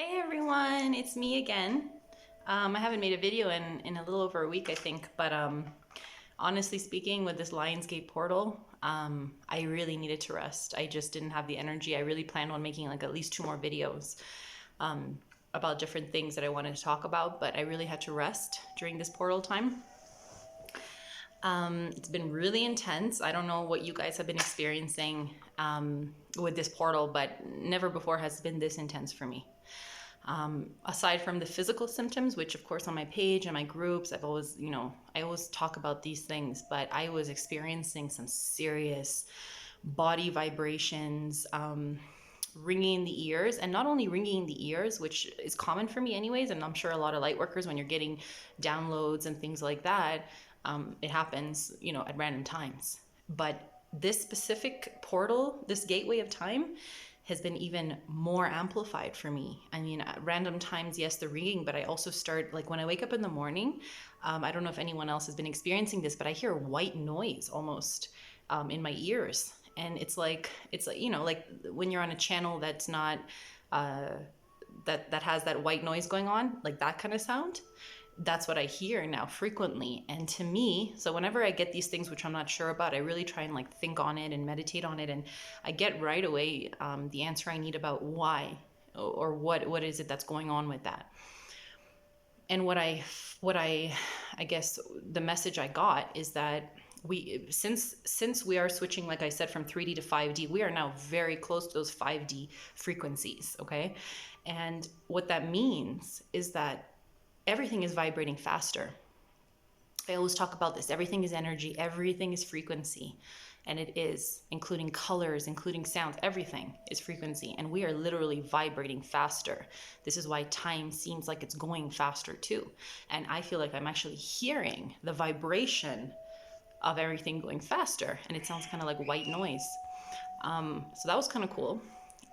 Hey everyone, it's me again. I haven't made a video in a little over a week, I think, but honestly speaking, with this Lionsgate portal, I really needed to rest. I just didn't have the energy. I really planned on making like at least 2 more videos about different things that I wanted to talk about, but I really had to rest during this portal time. It's been really intense. I don't know what you guys have been experiencing with this portal, but never before has it been this intense for me. Aside from the physical symptoms, which of course on my page and my groups, I've always, I always talk about these things, but I was experiencing some serious body vibrations, ringing in the ears, and not only ringing in the ears, which is common for me anyways, and I'm sure a lot of light workers, when you're getting downloads and things like that, it happens, at random times. But this specific portal, this gateway of time, has been even more amplified for me. I mean, at random times, yes, the ringing, but I also start, like when I wake up in the morning, I don't know if anyone else has been experiencing this, but I hear white noise almost in my ears. And it's like, like when you're on a channel that's not, that has that white noise going on, like that kind of sound. That's what I hear now frequently. And to me, so whenever I get these things which I'm not sure about, I really try and like think on it and meditate on it, and I get right away the answer I need about why or what is it that's going on with that. And what I guess the message I got is that since we are switching, like I said, from 3D to 5D, we are now very close to those 5D frequencies, okay? And what that means is that everything is vibrating faster. I always talk about this. Everything is energy. Everything is frequency. And it is, including colors, including sounds. Everything is frequency. And we are literally vibrating faster. This is why time seems like it's going faster too. And I feel like I'm actually hearing the vibration of everything going faster. And it sounds kind of like white noise. So that was kind of cool.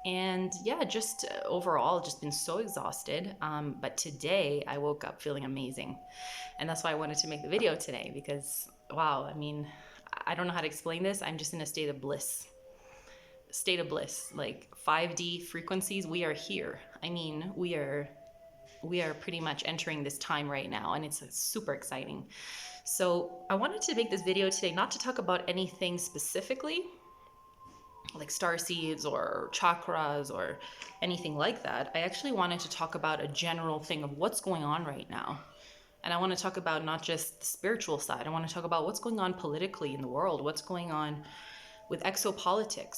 And yeah, just overall, just been so exhausted. But today I woke up feeling amazing. And that's why I wanted to make the video today, because wow, I mean, I don't know how to explain this. I'm just in a state of bliss. State of bliss, like 5D frequencies, we are here. I mean, we are pretty much entering this time right now, and it's super exciting. So I wanted to make this video today, not to talk about anything specifically, like star seeds or chakras or anything like that. I actually wanted to talk about a general thing of what's going on right now. And I want to talk about not just the spiritual side. I want to talk about what's going on politically in the world, what's going on with exopolitics,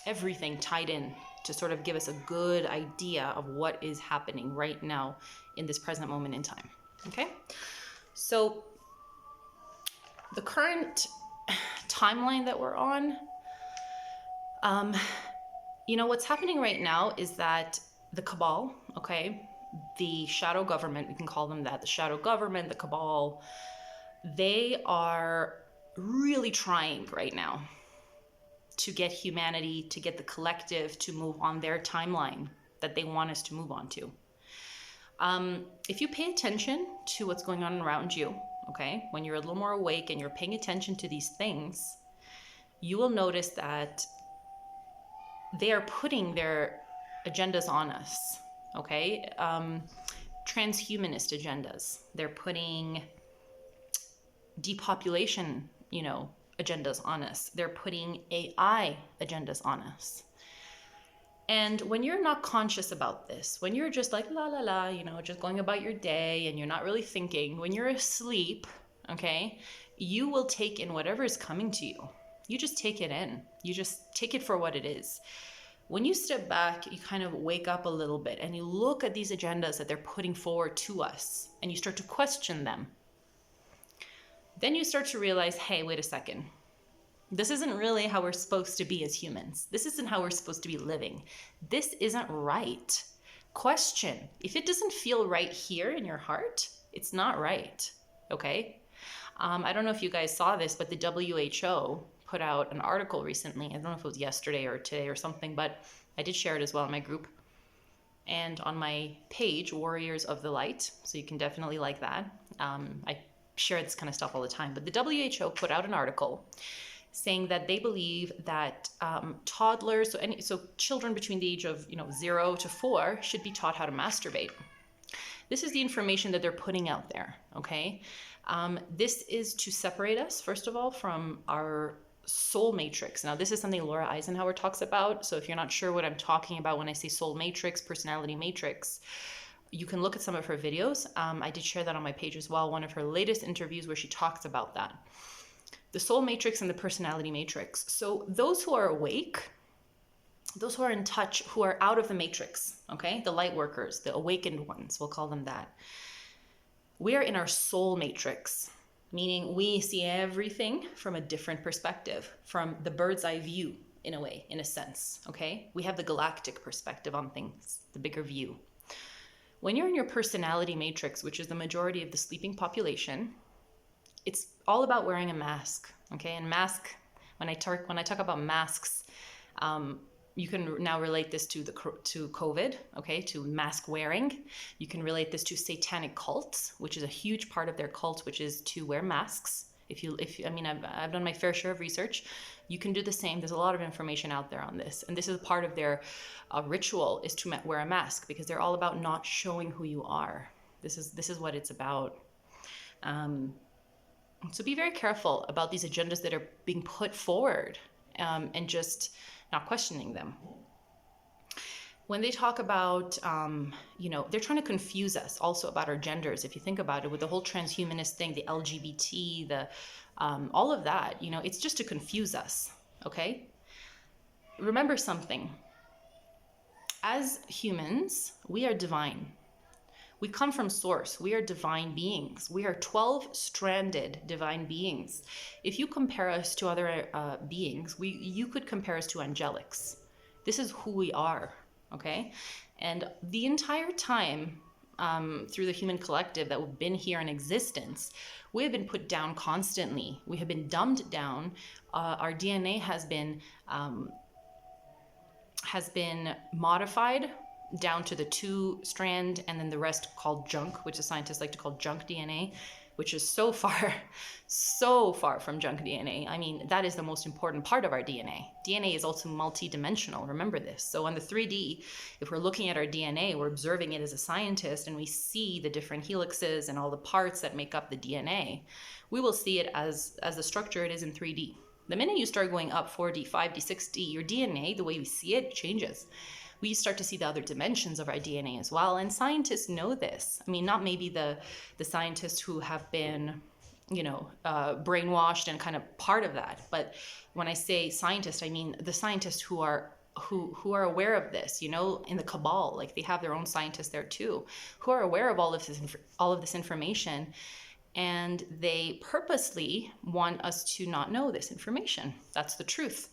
everything tied in to sort of give us a good idea of what is happening right now in this present moment in time. Okay? So the current timeline that we're on, what's happening right now is that the cabal, okay, the shadow government, we can call them that, the shadow government, the cabal, they are really trying right now to get humanity, to get the collective to move on their timeline that they want us to move on to. If you pay attention to what's going on around you, okay, when you're a little more awake and you're paying attention to these things, you will notice that they are putting their agendas on us, okay? Transhumanist agendas. They're putting depopulation, agendas on us. They're putting AI agendas on us. And when you're not conscious about this, when you're just like, la, la, la, just going about your day and you're not really thinking, when you're asleep, okay, you will take in whatever is coming to you. You just take it in. You just take it for what it is. When you step back, you kind of wake up a little bit and you look at these agendas that they're putting forward to us and you start to question them. Then you start to realize, hey, wait a second. This isn't really how we're supposed to be as humans. This isn't how we're supposed to be living. This isn't right. Question. If it doesn't feel right here in your heart, it's not right. Okay? I don't know if you guys saw this, but the WHO put out an article recently. I don't know if it was yesterday or today or something, but I did share it as well in my group and on my page, Warriors of the Light. So you can definitely like that. I share this kind of stuff all the time, but the WHO put out an article saying that they believe that toddlers, so children between the age of 0 to 4 should be taught how to masturbate. This is the information that they're putting out there, okay? This is to separate us, first of all, from our soul matrix. Now, this is something Laura Eisenhower talks about. So if you're not sure what I'm talking about when I say soul matrix, personality matrix, you can look at some of her videos. I did share that on my page as well, one of her latest interviews where she talks about that. The soul matrix and the personality matrix. So those who are awake, those who are in touch, who are out of the matrix, okay? The light workers, the awakened ones, we'll call them that. We are in our soul matrix, meaning we see everything from a different perspective, from the bird's eye view, in a way, in a sense, okay? We have the galactic perspective on things, the bigger view. When you're in your personality matrix, which is the majority of the sleeping population, it's all about wearing a mask, okay? And mask, when I talk about masks, you can now relate this to COVID, okay, to mask wearing. You can relate this to satanic cults, which is a huge part of their cult, which is to wear masks. I've done my fair share of research. You can do the same. There's a lot of information out there on this, and this is part of their ritual, is to wear a mask, because they're all about not showing who you are. This is what it's about. So be very careful about these agendas that are being put forward, and just not questioning them. When they talk about, they're trying to confuse us also about our genders. If you think about it, with the whole transhumanist thing, the LGBT, all of that, it's just to confuse us, okay? Remember something. As humans, we are divine. We come from source. We are divine beings. We are 12-stranded divine beings. If you compare us to other beings, you could compare us to angelics. This is who we are, okay? And the entire time through the human collective that we've been here in existence, we have been put down constantly. We have been dumbed down. Our DNA has been modified down to the 2-strand, and then the rest called junk, which the scientists like to call junk DNA, which is so far from junk DNA. I mean, that is the most important part of our DNA. DNA is also multi-dimensional, remember this. So on the 3D, if we're looking at our DNA, we're observing it as a scientist, and we see the different helixes and all the parts that make up the DNA, we will see it as the structure it is in 3D. The minute you start going up 4D, 5D, 6D, your DNA, the way we see it, changes. We start to see the other dimensions of our DNA as well. And scientists know this. I mean, not maybe the scientists who have been, brainwashed and kind of part of that. But when I say scientists, I mean the scientists who are aware of this, in the cabal, like they have their own scientists there too, who are aware of all of this information. And they purposely want us to not know this information. That's the truth.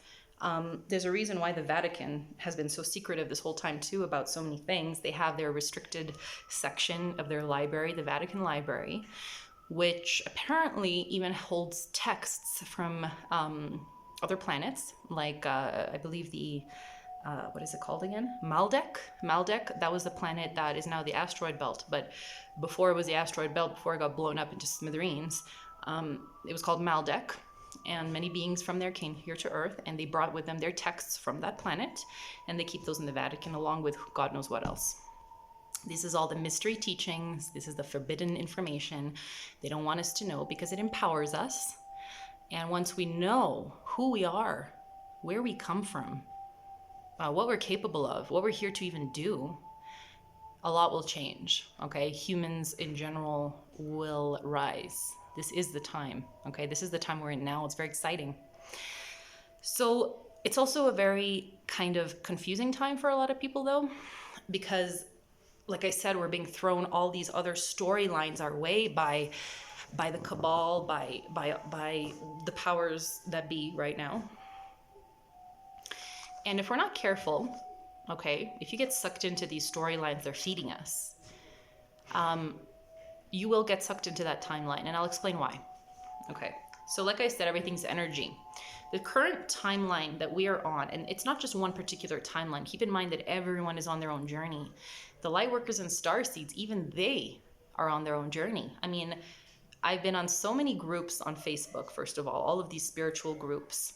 There's a reason why the Vatican has been so secretive this whole time too about so many things. They have their restricted section of their library, the Vatican Library, which apparently even holds texts from other planets, like I believe the what is it called again? Maldek. That was the planet that is now the asteroid belt. But before it was the asteroid belt, before it got blown up into smithereens, it was called Maldek. And many beings from there came here to Earth, and they brought with them their texts from that planet, and they keep those in the Vatican along with God knows what else. This is all the mystery teachings. This is the forbidden information. They don't want us to know because it empowers us. And once we know who we are, where we come from, what we're capable of, what we're here to even do, a lot will change, okay? Humans in general will rise. This is the time, okay? This is the time we're in now. It's very exciting. So it's also a very kind of confusing time for a lot of people though, because like I said, we're being thrown all these other storylines our way by the cabal, by the powers that be right now. And if we're not careful, okay, if you get sucked into these storylines they're feeding us, you will get sucked into that timeline, and I'll explain why. Okay, so like I said, everything's energy. The current timeline that we are on, and it's not just one particular timeline. Keep in mind that everyone is on their own journey. The light workers and starseeds, even they are on their own journey. I mean, I've been on so many groups on Facebook, first of all of these spiritual groups.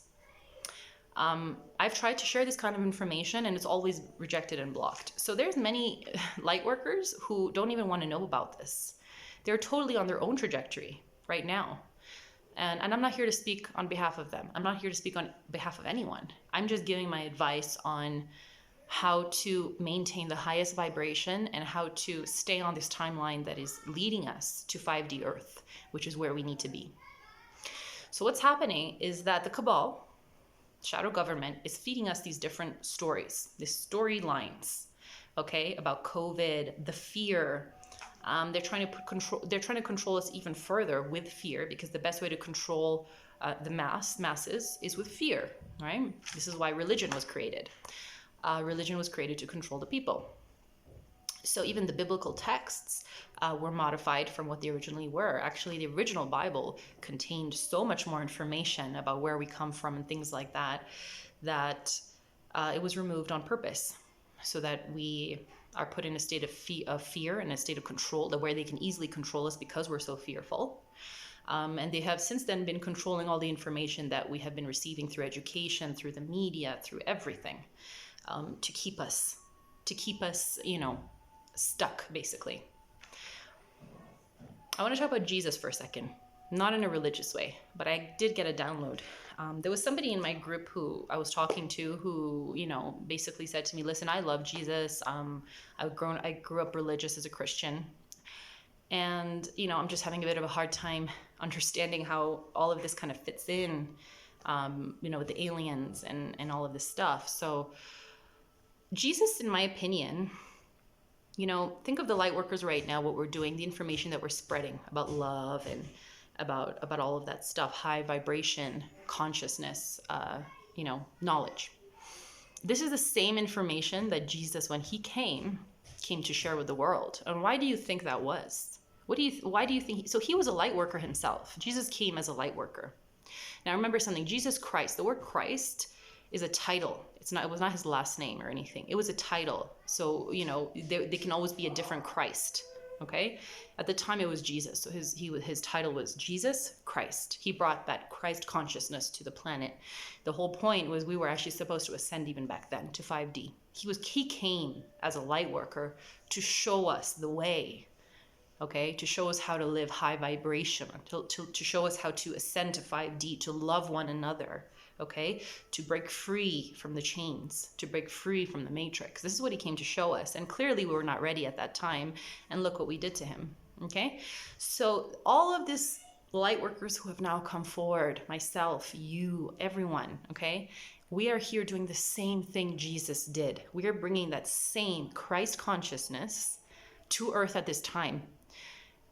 I've tried to share this kind of information and it's always rejected and blocked. So there's many light workers who don't even want to know about this. They're totally on their own trajectory right now. And I'm not here to speak on behalf of them. I'm not here to speak on behalf of anyone. I'm just giving my advice on how to maintain the highest vibration and how to stay on this timeline that is leading us to 5D Earth, which is where we need to be. So what's happening is that the cabal, shadow government, is feeding us these different stories, these storylines, okay, about COVID, the fear. They're trying to control us even further with fear, because the best way to control the masses is with fear, right? This is why religion was created. Religion was created to control the people. So even the biblical texts were modified from what they originally were. Actually, the original Bible contained so much more information about where we come from and things like that, that it was removed on purpose so that we are put in a state of fear and a state of control, where they can easily control us because we're so fearful. And they have since then been controlling all the information that we have been receiving through education, through the media, through everything, to keep us, stuck, basically. I want to talk about Jesus for a second, not in a religious way, but I did get a download. There was somebody in my group who I was talking to who, basically said to me, listen, I love Jesus. I grew up religious as a Christian. And, I'm just having a bit of a hard time understanding how all of this kind of fits in, with the aliens and all of this stuff. So Jesus, in my opinion, think of the light workers right now, what we're doing, the information that we're spreading about love and about all of that stuff, high vibration, consciousness, knowledge. This is the same information that Jesus, when he came to share with the world. And why do you think that was? Why do you think? So he was a light worker himself. Jesus came as a light worker. Now remember something, Jesus Christ, the word Christ is a title. It was not his last name or anything. It was a title. So, they can always be a different Christ. Okay. At the time it was Jesus. So his title was Jesus Christ. He brought that Christ consciousness to the planet. The whole point was we were actually supposed to ascend even back then to 5D. He came as a light worker to show us the way. Okay, to show us how to live high vibration, to show us how to ascend to 5D, to love one another, okay, to break free from the chains, to break free from the matrix. This is what he came to show us. And clearly we were not ready at that time. And look what we did to him. Okay, so all of this light workers who have now come forward, myself, you, everyone, okay, we are here doing the same thing Jesus did. We are bringing that same Christ consciousness to earth at this time.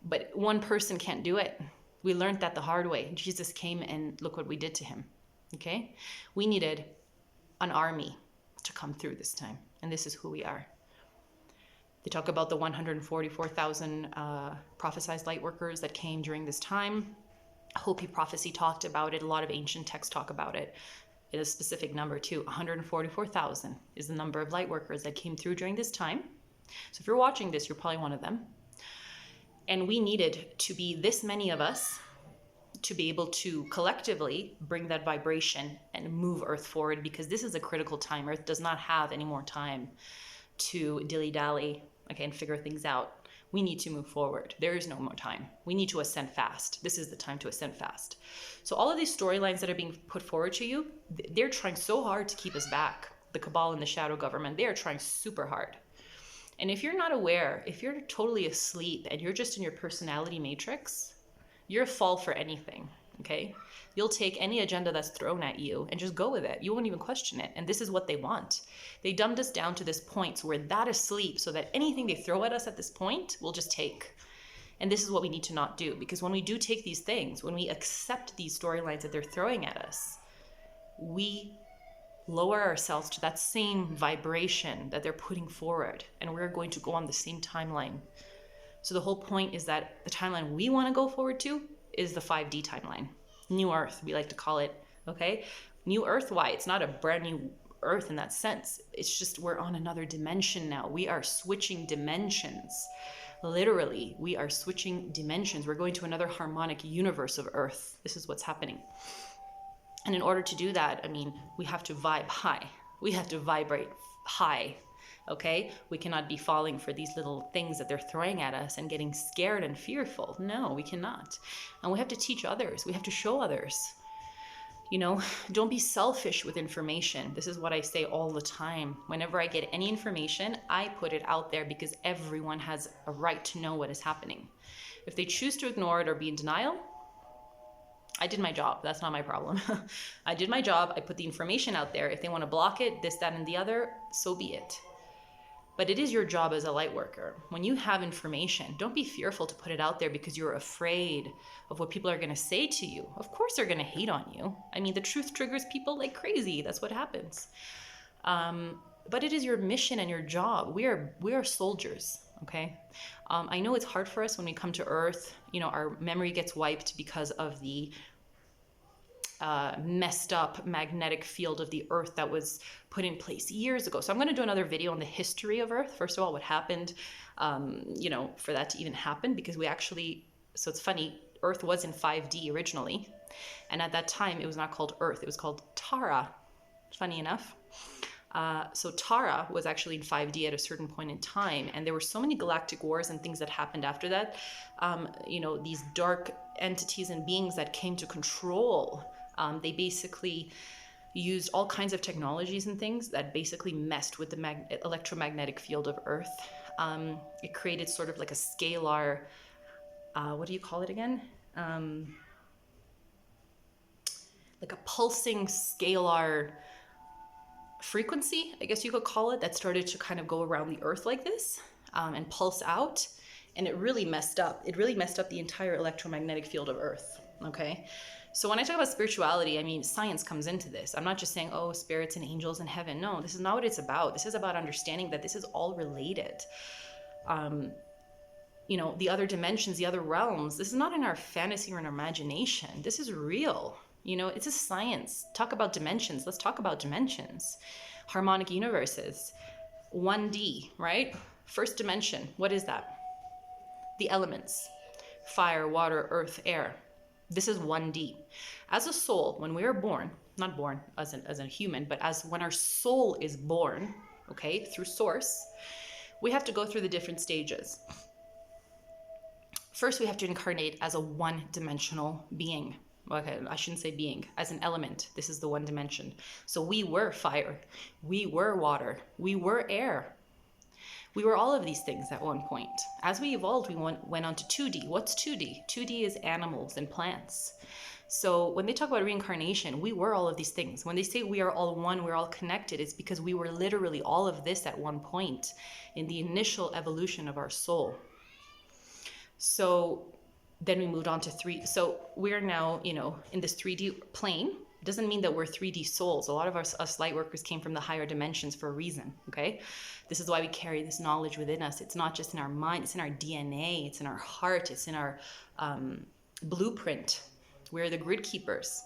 But one person can't do it. We learned that the hard way. Jesus came and look what we did to him. Okay? We needed an army to come through this time. And this is who we are. They talk about the 144,000 prophesized light workers that came during this time. Hopi prophecy talked about it. A lot of ancient texts talk about it. It is a specific number too. 144,000 is the number of light workers that came through during this time. So if you're watching this, you're probably one of them. And we needed to be this many of us to be able to collectively bring that vibration and move Earth forward, because this is a critical time. Earth does not have any more time to dilly-dally, okay, and figure things out. We need to move forward. There is no more time. We need to ascend fast. This is the time to ascend fast. So all of these storylines that are being put forward to you, they're trying so hard to keep us back. The cabal and the shadow government, they are trying super hard. And if you're not aware, if you're totally asleep and you're just in your personality matrix, you're a fall for anything, okay? You'll take any agenda that's thrown at you and just go with it. You won't even question it. And this is what they want. They dumbed us down to this point so we're that asleep so that anything they throw at us at this point, we'll just take. And this is what we need to not do, because when we do take these things, when we accept these storylines that they're throwing at us, we lower ourselves to that same vibration that they're putting forward, and we're going to go on the same timeline. So the whole point is that the timeline we want to go forward to is the 5D timeline. New Earth, we like to call it, okay? New Earth, why? It's not a brand new Earth in that sense. It's just we're on another dimension now. We are switching dimensions. Literally, we are switching dimensions. We're going to another harmonic universe of Earth. This is what's happening. And in order to do that, I mean, we have to vibe high. We have to vibrate high, okay? We cannot be falling for these little things that they're throwing at us and getting scared and fearful. No, we cannot. And we have to teach others. We have to show others. You know, don't be selfish with information. This is what I say all the time. Whenever I get any information, I put it out there because everyone has a right to know what is happening. If they choose to ignore it or be in denial, I did my job. That's not my problem. I did my job. I put the information out there. If they want to block it, this, that, and the other, so be it. But it is your job as a light worker. When you have information, don't be fearful to put it out there because you're afraid of what people are going to say to you. Of course they're going to hate on you. I mean, the truth triggers people like crazy. That's what happens. But it is your mission and your job. We are soldiers, okay? I know it's hard for us when we come to Earth. You know, our memory gets wiped because of the messed up magnetic field of the Earth that was put in place years ago. So I'm going to do another video on the history of Earth. First of all, what happened, you know, for that to even happen, because we actually, so it's funny, Earth was in 5D originally. And at that time, it was not called Earth. It was called Tara, funny enough. So Tara was actually in 5D at a certain point in time. And there were so many galactic wars and things that happened after that. You know, these dark entities and beings that came to control, they basically used all kinds of technologies and things that basically messed with the electromagnetic field of Earth. It created sort of like a scalar, what do you call it again? Like a pulsing scalar frequency, I guess you could call it, that started to kind of go around the Earth like this and pulse out. And it really messed up. It really messed up the entire electromagnetic field of Earth, okay? So when I talk about spirituality, I mean, science comes into this. I'm not just saying, oh, spirits and angels in heaven. No, this is not what it's about. This is about understanding that this is all related. You know, the other dimensions, the other realms, this is not in our fantasy or in our imagination. This is real. You know, it's a science. Talk about dimensions. Let's talk about dimensions. Harmonic universes. 1D, right? First dimension. What is that? The elements. Fire, water, earth, air. This is 1D. As a soul, when we are born, not born as a human, but as when our soul is born, okay, through source, we have to go through the different stages. First, we have to incarnate as a one-dimensional being. Okay, I shouldn't say being, as an element. This is the one dimension. So we were fire, we were water, we were air. We were all of these things at one point. As we evolved, we went on to 2D. What's 2D? 2D is animals and plants. So when they talk about reincarnation, we were all of these things. When they say we are all one, we're all connected, it's because we were literally all of this at one point in the initial evolution of our soul. So then we moved on to 3. So we're now, you know, in this 3D plane. It doesn't mean that we're 3D souls. A lot of us light workers came from the higher dimensions for a reason, okay? This is why we carry this knowledge within us. It's not just in our mind, it's in our DNA, it's in our heart, it's in our blueprint. We're the grid keepers.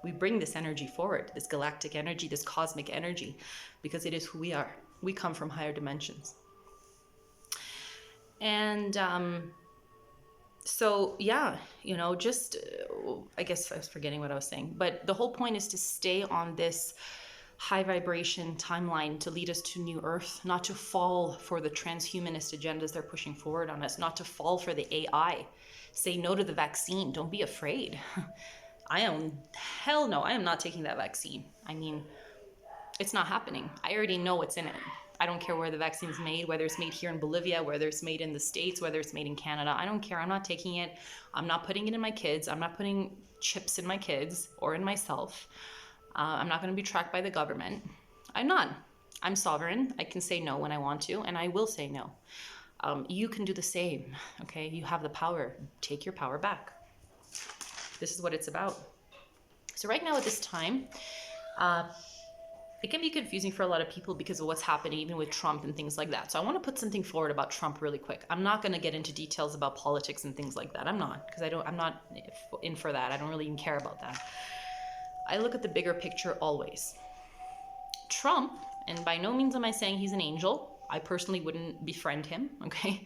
We bring this energy forward, this galactic energy, this cosmic energy, because it is who we are. We come from higher dimensions. And so, yeah, you know, just, I guess I was forgetting what I was saying, but the whole point is to stay on this high vibration timeline to lead us to new Earth, not to fall for the transhumanist agendas they're pushing forward on us, not to fall for the AI. Say no to the vaccine. Don't be afraid. Hell no, I am not taking that vaccine. I mean, it's not happening. I already know what's in it. I don't care where the vaccine's made, whether it's made here in Bolivia, whether it's made in the States, whether it's made in Canada. I don't care. I'm not taking it. I'm not putting it in my kids. I'm not putting chips in my kids or in myself. I'm not going to be tracked by the government. I'm not. I'm sovereign. I can say no when I want to, and I will say no. You can do the same, okay? You have the power. Take your power back. This is what it's about. So right now at this time, it can be confusing for a lot of people because of what's happening even with Trump and things like that. So I want to put something forward about Trump really quick. I'm not going to get into details about politics and things like that. I'm not, because I'm not in for that. I don't really even care about that. I look at the bigger picture always. Trump, and by no means am I saying he's an angel. I personally wouldn't befriend him, okay?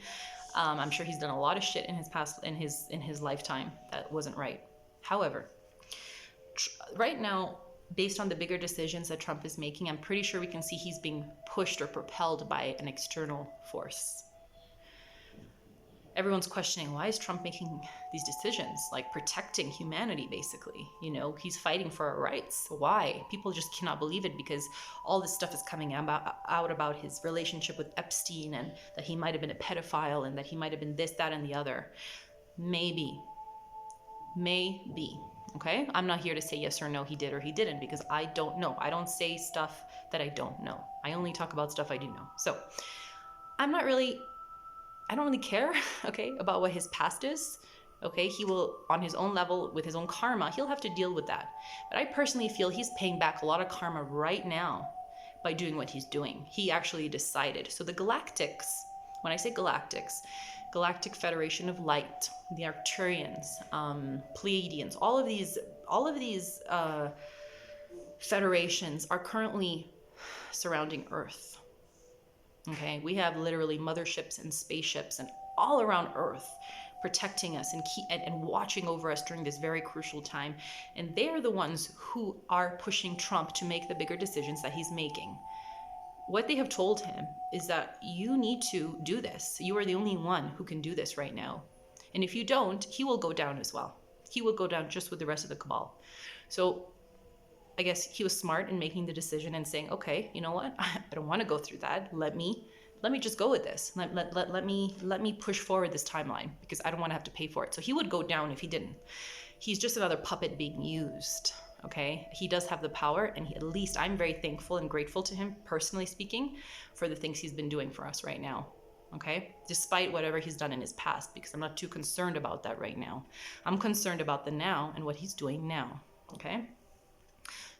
I'm sure he's done a lot of shit in his past, in his lifetime, that wasn't right. However, right now, based on the bigger decisions that Trump is making, I'm pretty sure we can see he's being pushed or propelled by an external force. Everyone's questioning, why is Trump making these decisions, like protecting humanity, basically? He's fighting for our rights. Why? People just cannot believe it, because all this stuff is coming out about his relationship with Epstein, and that he might have been a pedophile, and that he might have been this, that, and the other. Maybe. Okay? I'm not here to say yes or no, he did or he didn't, because I don't know. I don't say stuff that I don't know. I only talk about stuff I do know. So I don't really care, okay, about what his past is. Okay, he will, on his own level, with his own karma, he'll have to deal with that. But I personally feel he's paying back a lot of karma right now by doing what he's doing. He actually decided. So the Galactics, when I say Galactics, Galactic Federation of Light, the Arcturians, Pleiadians, all of these federations are currently surrounding Earth. Okay, we have literally motherships and spaceships and all around Earth protecting us and watching over us during this very crucial time. And they are the ones who are pushing Trump to make the bigger decisions that he's making. What they have told him is that you need to do this. You are the only one who can do this right now. And if you don't, he will go down as well. He will go down just with the rest of the cabal. So I guess he was smart in making the decision and saying, okay, you know what? I don't want to go through that. Let me just go with this. Let me push forward this timeline, because I don't want to have to pay for it. So he would go down if he didn't. He's just another puppet being used. Okay, he does have the power, and at least I'm very thankful and grateful to him, personally speaking, for the things he's been doing for us right now. Okay, despite whatever he's done in his past, because I'm not too concerned about that right now. I'm concerned about the now and what he's doing now. Okay,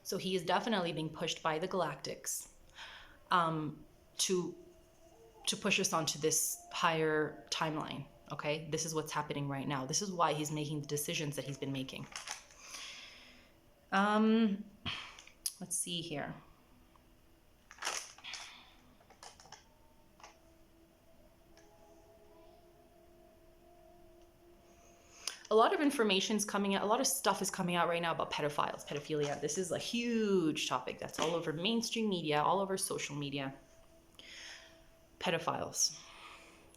so he is definitely being pushed by the Galactics to push us onto this higher timeline. Okay, this is what's happening right now. This is why he's making the decisions that he's been making. Let's see here. A lot of information's coming out, a lot of stuff is coming out right now about pedophiles, pedophilia. This is a huge topic that's all over mainstream media, all over social media. Pedophiles.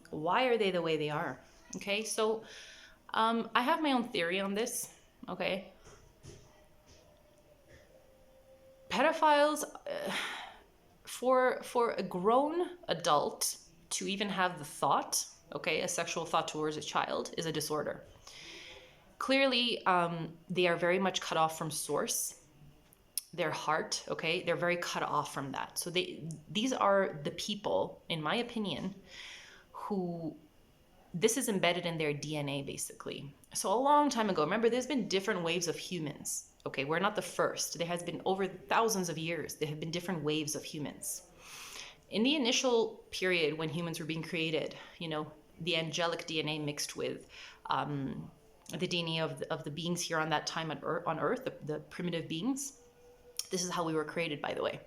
Why are they the way they are? Okay, so I have my own theory on this. Okay. Pedophiles, for a grown adult to even have the thought, okay, a sexual thought towards a child, is a disorder. Clearly, they are very much cut off from source. Their heart, okay, they're very cut off from that. So these are the people, in my opinion, who this is embedded in their DNA, basically. So a long time ago, remember, there's been different waves of humans. Okay, we're not the first. There has been over thousands of years. There have been different waves of humans. In the initial period when humans were being created, the angelic DNA mixed with the DNA of the beings here on that time on Earth, the primitive beings. This is how we were created, by the way.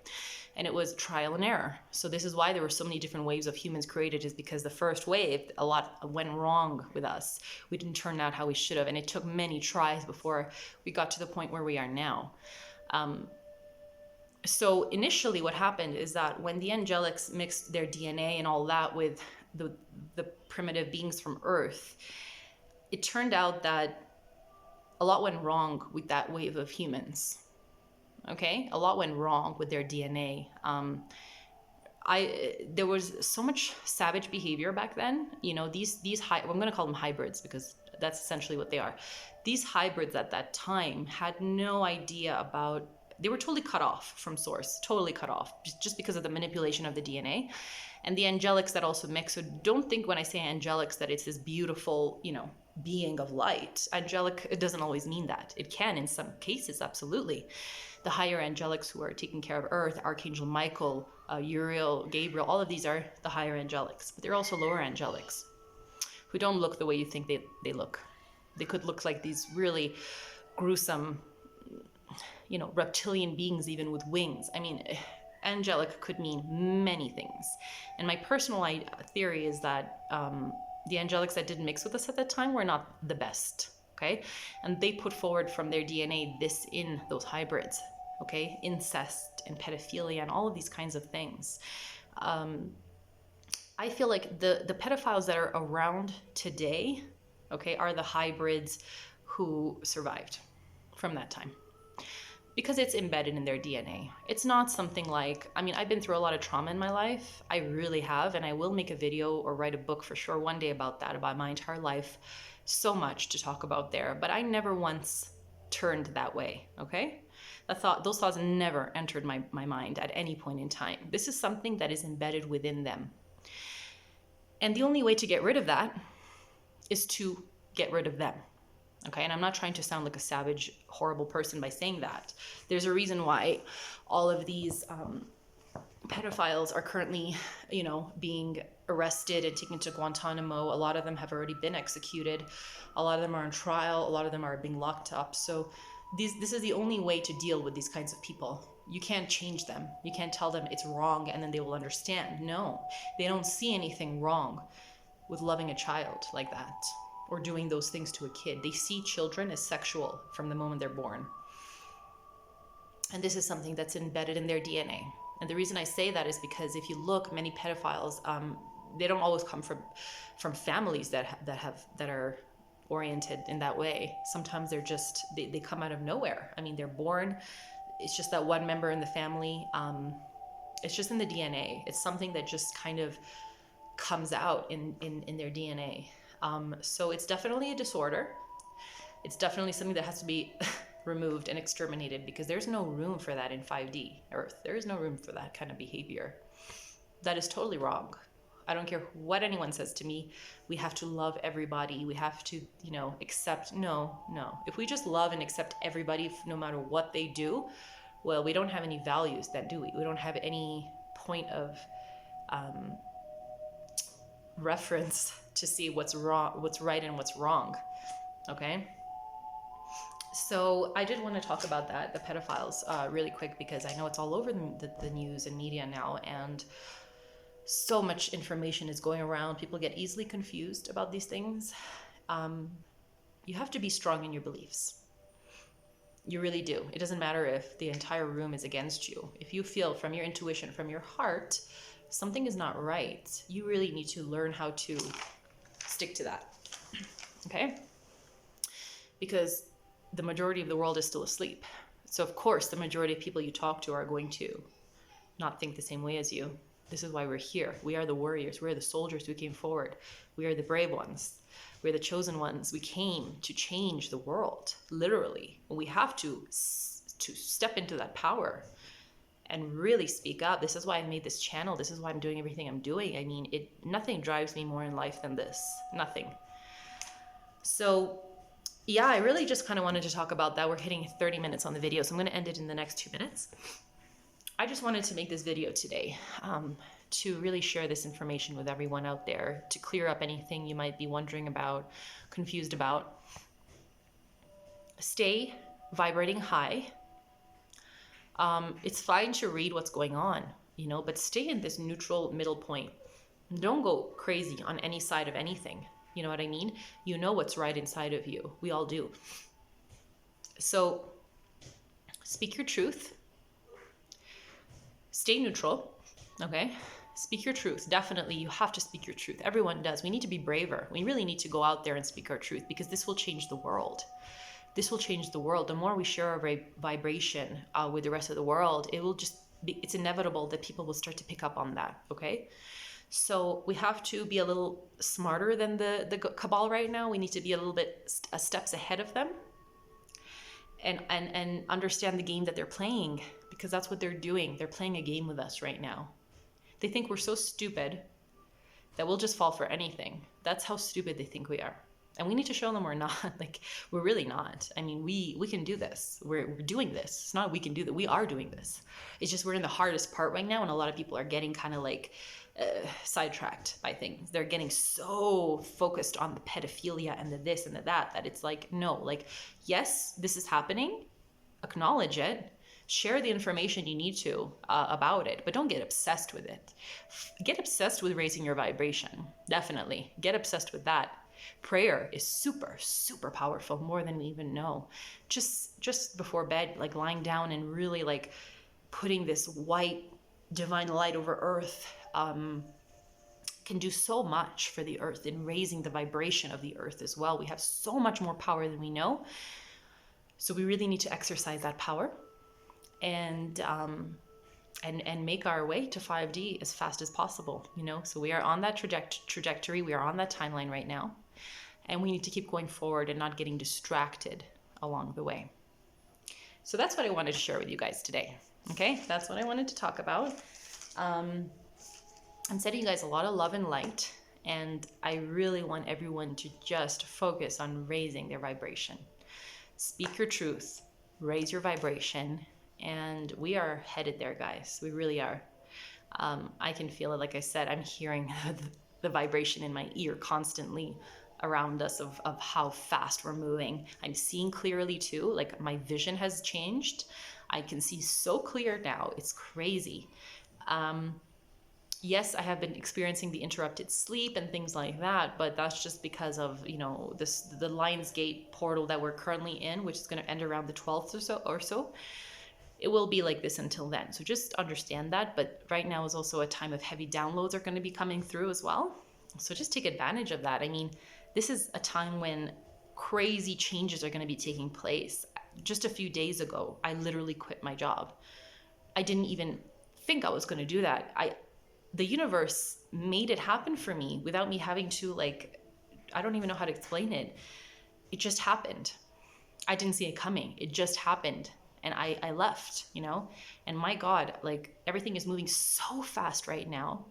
And it was trial and error. So this is why there were so many different waves of humans created, is because the first wave, a lot went wrong with us. We didn't turn out how we should have. And it took many tries before we got to the point where we are now. So initially what happened is that when the angelics mixed their DNA and all that with the primitive beings from Earth, it turned out that a lot went wrong with that wave of humans. Okay, a lot went wrong with their DNA. There was so much savage behavior back then. These I'm going to call them hybrids, because that's essentially what they are. These hybrids at that time had no idea about. They were totally cut off from source, totally cut off, just because of the manipulation of the DNA, and the angelics that also mix. So don't think when I say angelics that it's this beautiful, being of light. Angelic, it doesn't always mean that. It can in some cases, absolutely. The higher angelics who are taking care of Earth, Archangel Michael, Uriel, Gabriel, all of these are the higher angelics. But they're also lower angelics who don't look the way you think they look. They could look like these really gruesome, reptilian beings, even with wings. I mean, angelic could mean many things. And my personal theory is that The angelics that didn't mix with us at that time were not the best, okay? And they put forward from their DNA this in those hybrids, okay? Incest and pedophilia and all of these kinds of things. I feel like the pedophiles that are around today, okay, are the hybrids who survived from that time, because it's embedded in their DNA. It's not something like, I mean, I've been through a lot of trauma in my life. I really have, and I will make a video or write a book for sure one day about that, about my entire life. So much to talk about there, but I never once turned that way, okay? Those thoughts never entered my mind at any point in time. This is something that is embedded within them. And the only way to get rid of that is to get rid of them. Okay, and I'm not trying to sound like a savage, horrible person by saying that. There's a reason why all of these pedophiles are currently, being arrested and taken to Guantanamo. A lot of them have already been executed. A lot of them are on trial. A lot of them are being locked up. So this is the only way to deal with these kinds of people. You can't change them. You can't tell them it's wrong and then they will understand. No, they don't see anything wrong with loving a child like that or doing those things to a kid. They see children as sexual from the moment they're born. And this is something that's embedded in their DNA. And the reason I say that is because if you look, many pedophiles, they don't always come from families that are oriented in that way. Sometimes they're just, they come out of nowhere. I mean, they're born, it's just that one member in the family. It's just in the DNA. It's something that just kind of comes out in their DNA. So it's definitely a disorder. It's definitely something that has to be removed and exterminated, because there's no room for that in 5D Earth. There is no room for that kind of behavior. That is totally wrong. I don't care what anyone says to me. We have to love everybody. We have to, accept. No. If we just love and accept everybody, no matter what they do, well, we don't have any values then, do we? We don't have any point of reference to see what's wrong, what's right and what's wrong. Okay? So I did want to talk about that, the pedophiles, really quick, because I know it's all over the news and media now, and so much information is going around. People get easily confused about these things. You have to be strong in your beliefs. You really do. It doesn't matter if the entire room is against you. If you feel from your intuition, from your heart, something is not right, you really need to learn how to stick to that. Okay? Because the majority of the world is still asleep. So of course, the majority of people you talk to are going to not think the same way as you. This is why we're here. We are the warriors. We're the soldiers who came forward. We are the brave ones. We're the chosen ones. We came to change the world, literally. And we have to step into that power and really speak up. This is why I made this channel. This is why I'm doing everything I'm doing. I mean, nothing drives me more in life than this. Nothing. So yeah, I really just kind of wanted to talk about that. We're hitting 30 minutes on the video, so I'm going to end it in the next 2 minutes. I just wanted to make this video today to really share this information with everyone out there, to clear up anything you might be wondering about, confused about. Stay vibrating high. It's fine to read what's going on, but stay in this neutral middle point. Don't go crazy on any side of anything. You know what I mean? You know what's right inside of you. We all do. So speak your truth. Stay neutral, okay? Speak your truth. Definitely, you have to speak your truth. Everyone does. We need to be braver. We really need to go out there and speak our truth, because this will change the world. This will change the world. The more we share our vibration with the rest of the world, it's inevitable that people will start to pick up on that, okay? So we have to be a little smarter than the cabal right now. We need to be a little bit steps ahead of them and understand the game that they're playing, because that's what they're doing. They're playing a game with us right now. They think we're so stupid that we'll just fall for anything. That's how stupid they think we are. And we need to show them we're not. Like, we're really not. I mean, we can do this. We're doing this. It's not we can do that. We are doing this. It's just we're in the hardest part right now, and a lot of people are getting kind of like sidetracked by things. They're getting so focused on the pedophilia and the this and the that it's like, no, like, yes, this is happening. Acknowledge it. Share the information you need to about it, but don't get obsessed with it. Get obsessed with raising your vibration. Definitely get obsessed with that. Prayer is super, super powerful, more than we even know. Just before bed, like lying down and really like putting this white divine light over earth can do so much for the earth in raising the vibration of the earth as well. We have so much more power than we know. So we really need to exercise that power and make our way to 5D as fast as possible, you know? So we are on that trajectory. We are on that timeline right now. And we need to keep going forward and not getting distracted along the way. So that's what I wanted to share with you guys today. Okay, that's what I wanted to talk about. I'm sending you guys a lot of love and light. And I really want everyone to just focus on raising their vibration. Speak your truth, raise your vibration, and we are headed there, guys. We really are. I can feel it. Like I said, I'm hearing the vibration in my ear constantly around us of how fast we're moving. I'm seeing clearly too. Like my vision has changed. I can see so clear now. It's crazy. Yes, I have been experiencing the interrupted sleep and things like that, but that's just because of, you know, the Lionsgate portal that we're currently in, which is going to end around the 12th or so. It will be like this until then. So just understand that. But right now is also a time of heavy downloads are going to be coming through as well. So just take advantage of that. I mean, this is a time when crazy changes are going to be taking place. Just a few days ago, I literally quit my job. I didn't even think I was going to do that. The universe made it happen for me without me having to, like, I don't even know how to explain it. It just happened. I didn't see it coming. It just happened. And I left, you know, and my God, like everything is moving so fast right now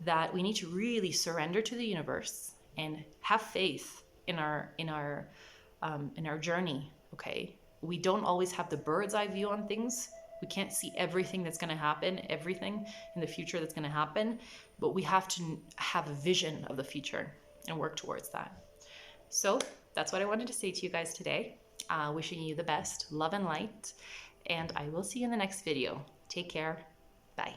that we need to really surrender to the universe and have faith in our journey. Okay. We don't always have the bird's eye view on things. We can't see everything that's going to happen, everything in the future that's going to happen, but we have to have a vision of the future and work towards that. So that's what I wanted to say to you guys today. Wishing you the best, love and light, and I will see you in the next video. Take care. Bye.